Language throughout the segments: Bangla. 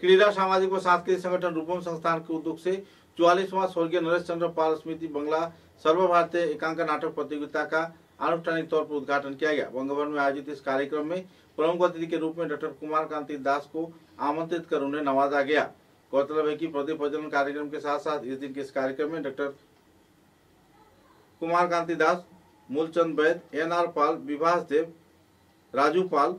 क्रीड़ा सामाजिक व सांस्कृतिक संगठन रूपम संस्थान के उद्योग से 44वां स्वर्गीय नरेश चंद्र पाल स्मृति बंगला सर्वभारतीय एकांक नाटक प्रतियोगिता का आनुष्ठानिक तौर पर उद्घाटन किया गया। बंगभवन में आयोजित इस कार्यक्रम में प्रमुख अतिथि के रूप में डॉक्टर कुमार कांति दास को आमंत्रित कर उन्हें नवाजा गया। गौरतलब है कि प्रदीप प्रज्वलन कार्यक्रम के साथ साथ इस दिन के इस कार्यक्रम में डॉक्टर कुमार कांति दास, मूलचंद वैद, एन.आर. पाल, विभास देव, राजू पाल,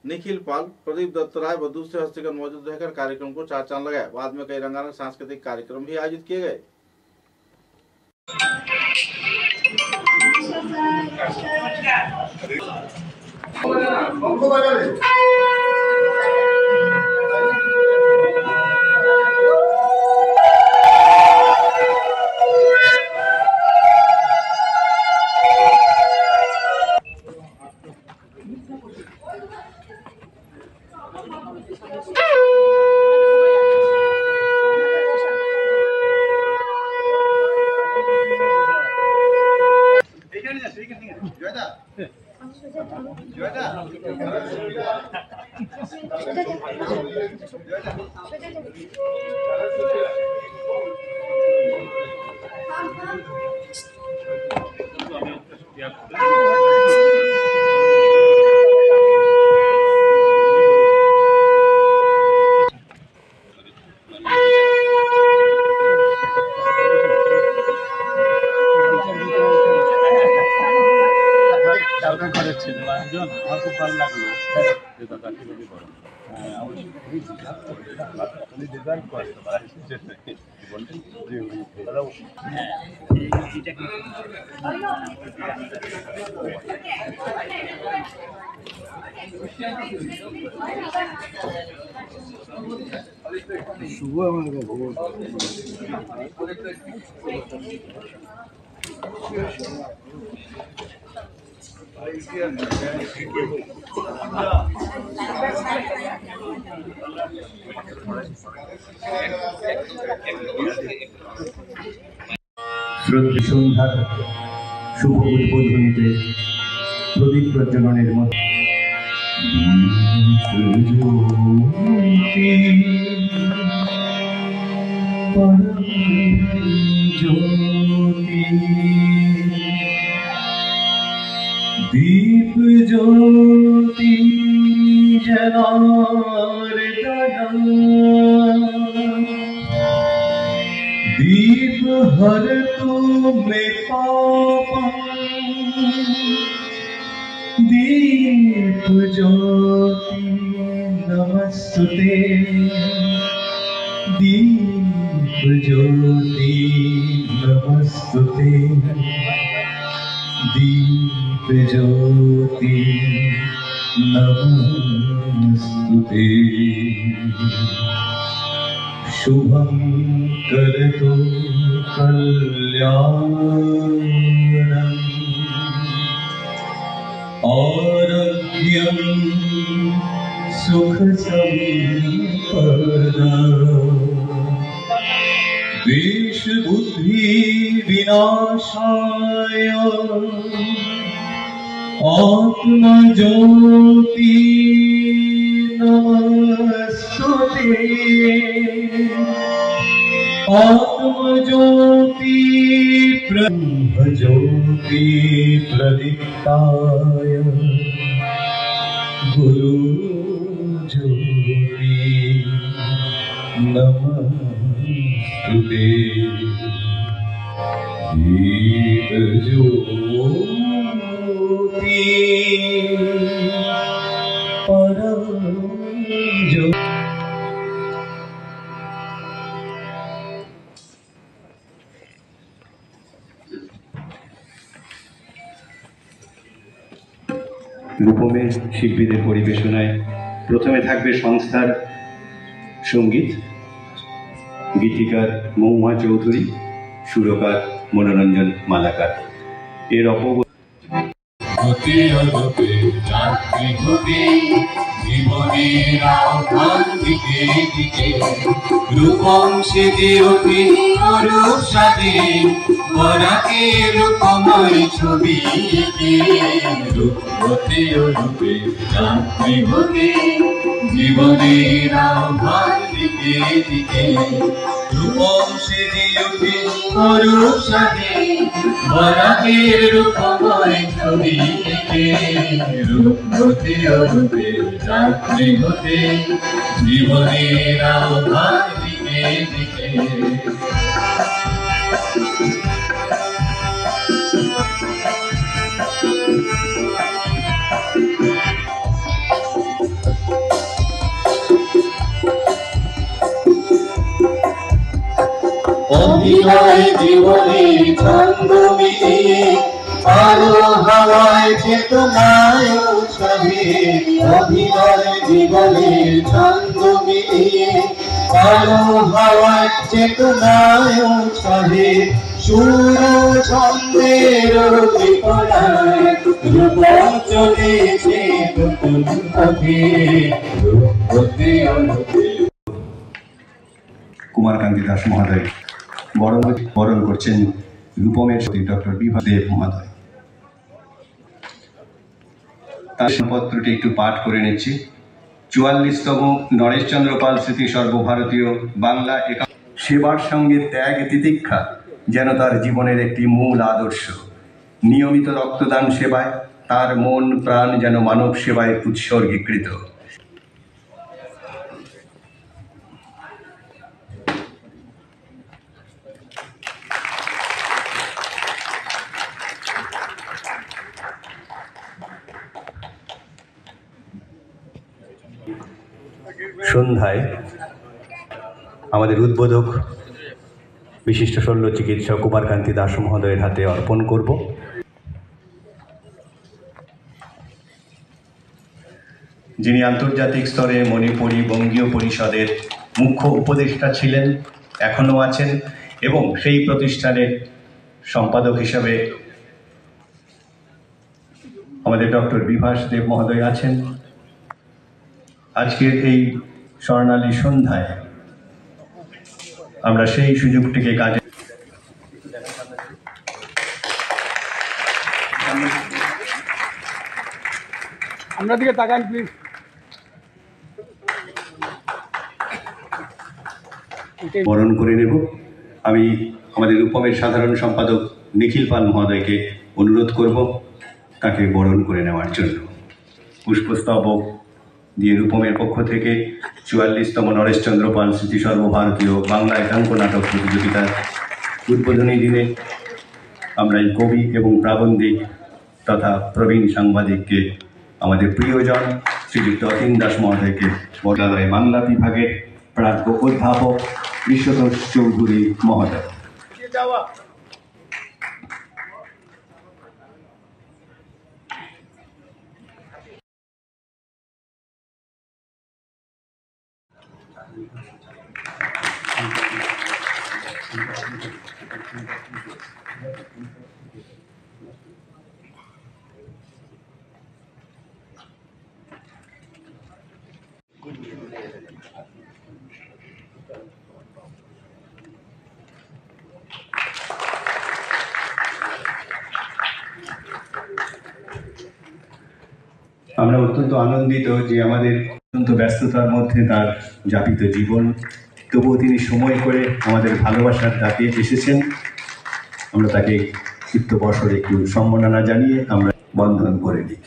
निखिल पाल, प्रदीप दत्त राय व दूसरे हस्तीगण मौजूद रहकर कार्यक्रम को चार चांद लगाया। बाद में कई रंगारंग सांस्कृतिक कार्यक्रम भी आयोजित किए गए। শ্রদ্ধেয় সন্ধ্যার শুভ উদ্বোধনীতে প্রদীপ প্রজ্বলনের মধ্যে दीप ज्योति जनार्दन दीप हर में पापं दीप ज्योति नमस्तुते दीप ज्योति नमस्तुते दीप ज्योति नमस्तुते शुभं करतु कल्याणं आरोग्यं सुख संपदं द्वेष बुद्धि विनाशाय आत्मा ज्योति नमस्तुते आत्मा ज्योति ब्रह्म ज्योति प्रदीप्ताय गुरु ज्योति नमस्तुते दीप ज्योति परम ज्योति। রূপমের শিল্পীদের পরিবেশনায় প্রথমে থাকবে সংস্থার সঙ্গীত, গীতিকার মহুয়া চৌধুরী, সুরকার মনোরঞ্জন মালাকার। এর রূপম সেদে অতি অরূপ সাদে বরাকে রূপময় ছবি রূপতে রূপে যাত্রী হতে জীবনের আহ্বান দিকে দিকে রূপম সেজে ওঠে অরূপ সাজে বরাকের রূপময় ছবি এঁকে রূপ হতে অরূপে রাত্রি হতে জীবনের আহ্বান দিকে দিকে অভিনয় জীবনের ছন্দ মিলিয়ে আলো হাওয়ায় চেতনায় উৎসবে অভিনয় জীবনের ছন্দ মিলিয়ে আলো হাওয়ায় চেতনায় উৎসবে সুর ছন্দের বিপদায় রূপম চলেছে নতুন পথে রূপ হতে অনুপে। কুমারকান্তি দাস মহোদয় বরণ করছেন রূপমের সতী ডক্টর বিভা দেব মহোদয়। তার পত্রটি একটু পাঠ করে নিচ্ছি। ৪৪তম নরেশচন্দ্র পাল স্মৃতি সর্বভারতীয় বাংলা সেবার সঙ্গে ত্যাগ তিতিক্ষা যেন তার জীবনের একটি মূল আদর্শ। নিয়মিত রক্তদান সেবায় তার মন প্রাণ যেন মানব সেবায় উৎসর্গীকৃত। সন্ধ্যায় আমাদের উদ্বোধক বিশিষ্ট শল্য চিকিৎসক কুমারকান্তি দাস মহোদয়ের হাতে অর্পণ করব। যিনি আন্তর্জাতিক স্তরে মণিপুরী বঙ্গীয় পরিষদের মুখ্য উপদেষ্টা ছিলেন, এখনও আছেন, এবং সেই প্রতিষ্ঠানের সম্পাদক হিসাবে আমাদের ডক্টর বিভাস দেব মহোদয় আছেন। আজকের এই স্বর্ণালী সন্ধ্যায় আমরা সেই সুযোগটিকে কাজে আপনার দিকে তাকান প্লিজ। বরণ করে নেব। আমি আমাদের রূপমের সাধারণ সম্পাদক নিখিল পাল মহোদয়কে অনুরোধ করব তাকে বরণ করে নেওয়ার জন্য। পুষ্পস্তবক দিয়ে রূপমের পক্ষ থেকে ৪৪তম নরেশচন্দ্র পাল স্মৃতি সর্বভারতীয় বাংলা একাঙ্ক নাটক প্রতিযোগিতার উদ্বোধনী দিনে আমরা এই কবি এবং প্রাবন্ধিক তথা প্রবীণ সাংবাদিককে, আমাদের প্রিয়জন শ্রীযুক্ত অতীন দাস মহোদয়কে, বর্ণালয় বাংলা বিভাগের প্রাজ্ঞ অধ্যাপক বিশ্বতোষ চৌধুরী মহোদয়। আমরা অত্যন্ত আনন্দিত যে আমাদের অত্যন্ত ব্যস্ততার মধ্যে তার যাপিত জীবন, তবুও তিনি সময় করে আমাদের ভালোবাসার ডাকে এসেছেন। আমরা তাকে চিত্তবর্ষর একটু সম্মাননা জানিয়ে আমরা বন্ধন করে নিই।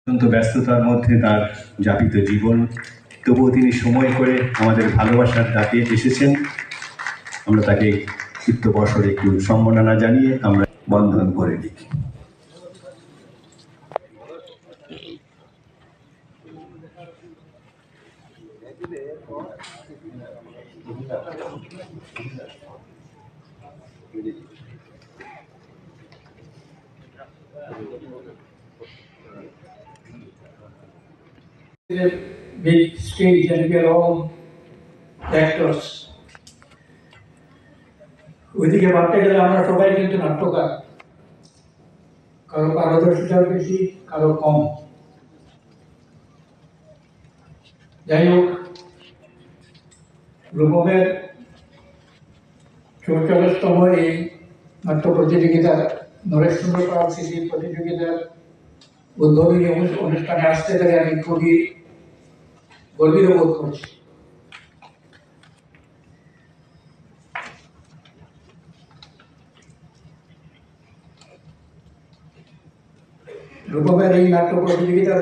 অত্যন্ত ব্যস্ততার মধ্যে তার যাপিত জীবন, তবুও তিনি সময় করে আমাদের ভালোবাসার ডাকে এসেছেন। আমরা তাকে চিত্তবর্ষর একটু সম্মাননা জানিয়ে আমরা বন্ধন করে নিই। Big stage and we are all actors. ওইদিকে ভাবতে গেলে আমরা সবাই কিন্তু নাট্যকার, কারো পারদর্শিতা বেশি, কারো কম। যাই হোক, রূপমের 44তম এই নাট্য প্রতিযোগিতা নরেশচন্দ্র পাল স্মৃতি প্রতিযোগিতার উদ্বোধনী অনুষ্ঠানে আসতে পেরে আমি খুবই গর্বিত বোধ করছি। রূপমের এই নাট্য প্রতিযোগিতার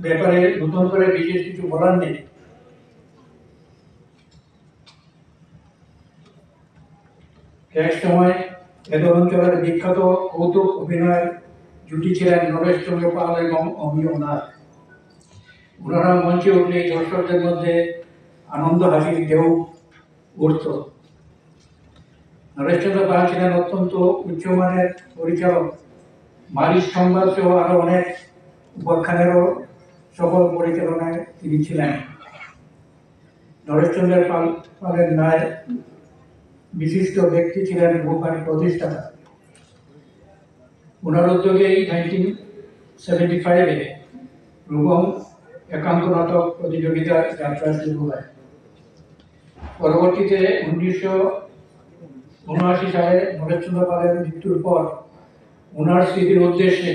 ব্যাপারে নতুন করে বিশেষ কিছু বলার নেই। এক সময় এ অঞ্চলের বিখ্যাত কৌতুক অভিনয়ের জুটি ছিলেন নরেশচন্দ্র পাল এবং অমিয় নাথ। ওনারা মঞ্চে উঠলে দর্শকদের মধ্যে আনন্দ হাসির ঢেউ উঠত। নরেশচন্দ্র পাল ছিলেন অত্যন্ত উচ্চমানের পরিচালক। মারিচ সংবাদ সহ আরো অনেক উপাখ্যানেরও সফল পরিচালনায় তিনি ছিলেন। নরেশচন্দ্র পালের ন্যায় বিশিষ্ট ব্যক্তি ছিলেন রূপমের প্রতিষ্ঠাতা। ওনার উদ্যোগেই 1975-এ রূপম একাঙ্ক নাটক প্রতিযোগিতার যাত্রা শুরু হয়। পরবর্তীতে 1979 সালে নরেশচন্দ্র পালের মৃত্যুর পর ওনার স্মৃতির উদ্দেশ্যে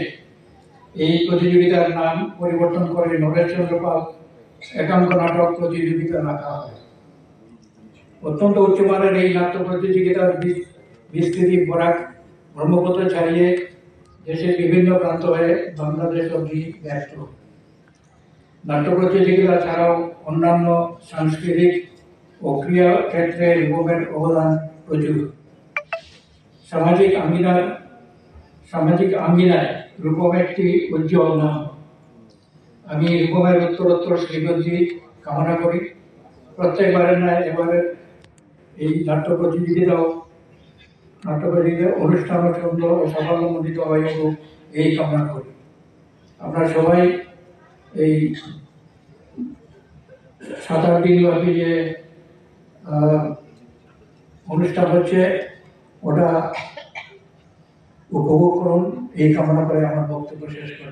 এই প্রতিযোগিতার নাম পরিবর্তন করে নরেশচন্দ্র পাল একাঙ্ক নাটক প্রতিযোগিতা রাখা হয়। অত্যন্ত উচ্চমানের এই নাট্য প্রতিযোগিতার বিস্তৃতি বরাক ব্রহ্মপুত্র ছাড়িয়ে দেশের বিভিন্ন প্রান্ত হয়ে বাংলাদেশ অবধি ব্যস্ত। নাট্য প্রতিযোগিতা ছাড়াও অন্যান্য সাংস্কৃতিক ও ক্রীড়া ক্ষেত্রে রূপমের অবদান প্রচুর। সামাজিক আঙ্গিনায় রূপম একটি উজ্জ্বল নাম। আমি রূপমের উত্তরোত্তর শ্রীবৃদ্ধি কামনা করি। প্রত্যেকবারের ন্যায় এবারের এই নাট্য প্রতিযোগিতা অনুষ্ঠান সুন্দর ও সাফল্যমণ্ডিত হয় এই কামনা করি। আপনারা সবাই এই 7-8 দিন ব্যাপী যে অনুষ্ঠান হচ্ছে ওটা উপভোগ করুন, এই কামনা করে আমার বক্তব্য শেষ করি।